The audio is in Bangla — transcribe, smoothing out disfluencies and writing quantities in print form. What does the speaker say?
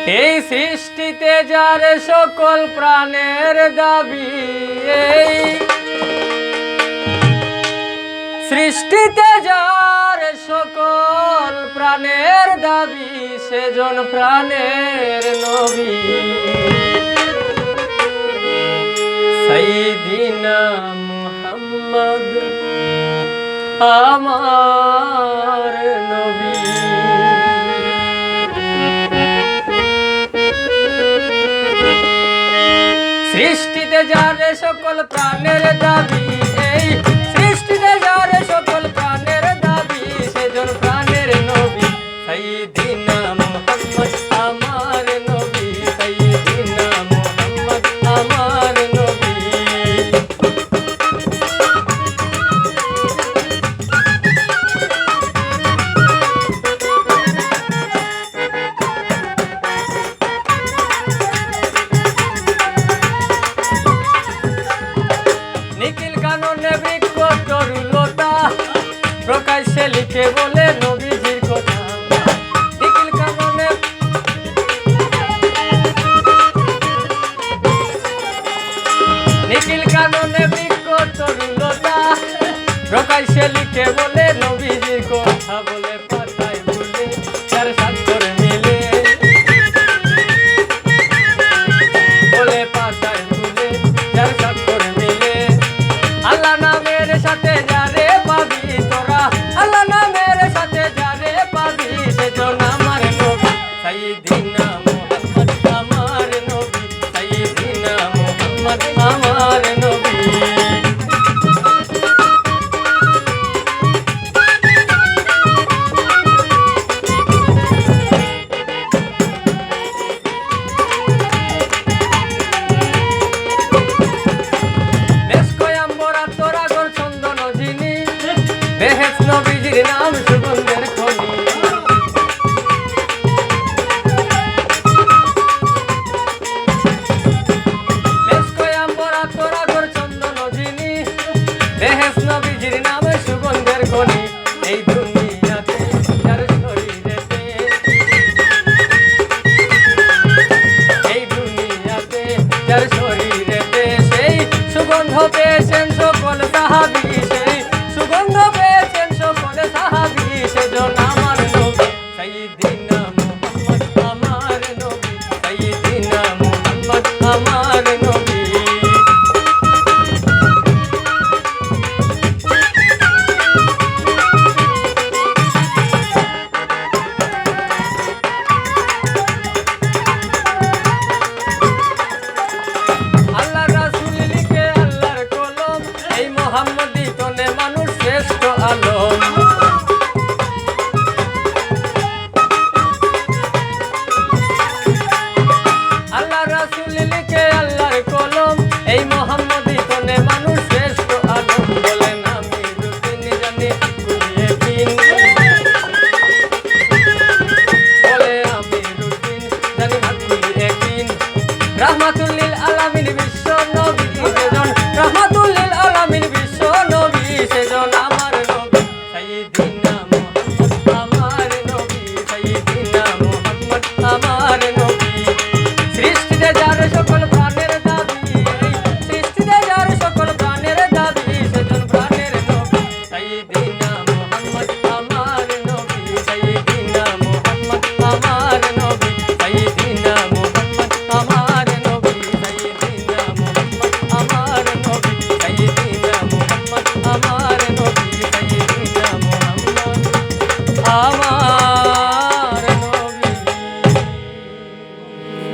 এই সৃষ্টিতে যার সকল প্রাণের দাবি, এই সৃষ্টিতে যার সকল প্রাণের দাবি, সেজন প্রাণের নবী সাইয়্যিদিনা মুহাম্মদ আমার নবী। সৃষ্টিতে যার সকল প্রাণের দাবি, এই সৃষ্টিতে যার সকল প্রাণের দাবি, সেজন প্রাণের নবী সাইয়্যিদিনা মুহাম্মদ আমার নবী, সাইয়্যিদিনা মুহাম্মদ আমার নবী। নিখিল কাননে বৃক্ষ তরুলতা প্রকাশ্যে লিখে বলে নবীজির কথা। নিখিল কাননে বৃক্ষ তরুলতা প্রকাশ্যে লিখে বলে নবীজির কথা। বলে পাতায় বলে চার স্বাক্ষর মিলে, বলে পাতায় বলে চার স্বাক্ষর মিলে, আল্লাহ নামের সাথে যারে পাবি তোরা, আল্লাহ নামের সাথে যারে পাবি, সেজন আমার নবী সাইয়্যিদিনা মুহাম্মদ আমার নবী, সাইয়্যিদিনা মুহাম্মদ আমার নবী। বেহেশত নবীজির নাম সুগন্ধের খনি, বেশকয়াম্বরা তোরা গোর চন্দন জিনি, বেহেশত নবীজির নাম সুগন্ধের খনি। এই দুনিয়াতে যার শরীরেতে, এই দুনিয়াতে যার শরীরেতে, সেই সুগন্ধ পেয়েছেন সকল সাহাবী, সেই সুগন্ধ পেয়েছেন সকল সাহাবী, সেজন আমার নবী সাইয়্যিদিনা মুহাম্মদ আমার নবী, সাইয়্যিদিনা মুহাম্মদ আমার নবী। আল্লাহ রাসূল লিখে আল্লাহর কলম, এই মুহাম্মদী তনে মানুষ শ্রেষ্ঠ আলম। আল্লাহ রাসূল লিখে আল্লাহর কলম, এই মুহাম্মদী তনে মানুষ শ্রেষ্ঠ আলম। বলেন আমি রুটিন জানি কুলিয়ে বিন, বলে আমি রুটিন জানি কুলিয়ে বিন। রাহমাতুল লিল আলামিন বিশ্ব নবী সেজন, রাহমাতুল লিল আলামিন বিশ্ব নবী সেজন আমার নবী সাইয়্যিদিনা মুহাম্মদ আমার নবী, সাইয়্যিদিনা মুহাম্মদ আমার নবী। সৃষ্টিতে যার সকল প্রাণের দাবি, সৃষ্টিতে যার সকল প্রাণের দাবি, সেজন প্রাণের নবী সাইয়্যিদিনা মুহাম্মদ আমার নবী, সাইয়্যিদিনা মুহাম্মদ আমার নবী, সাইয়্যিদিনা মুহাম্মদ আমার নবী, সাইয়্যিদিনা মুহাম্মদ আমার নবী, সাইয়্যিদিনা মুহাম্মদ আমার নবী, সাইয়্যিদিনা মুহাম্মদ আমার।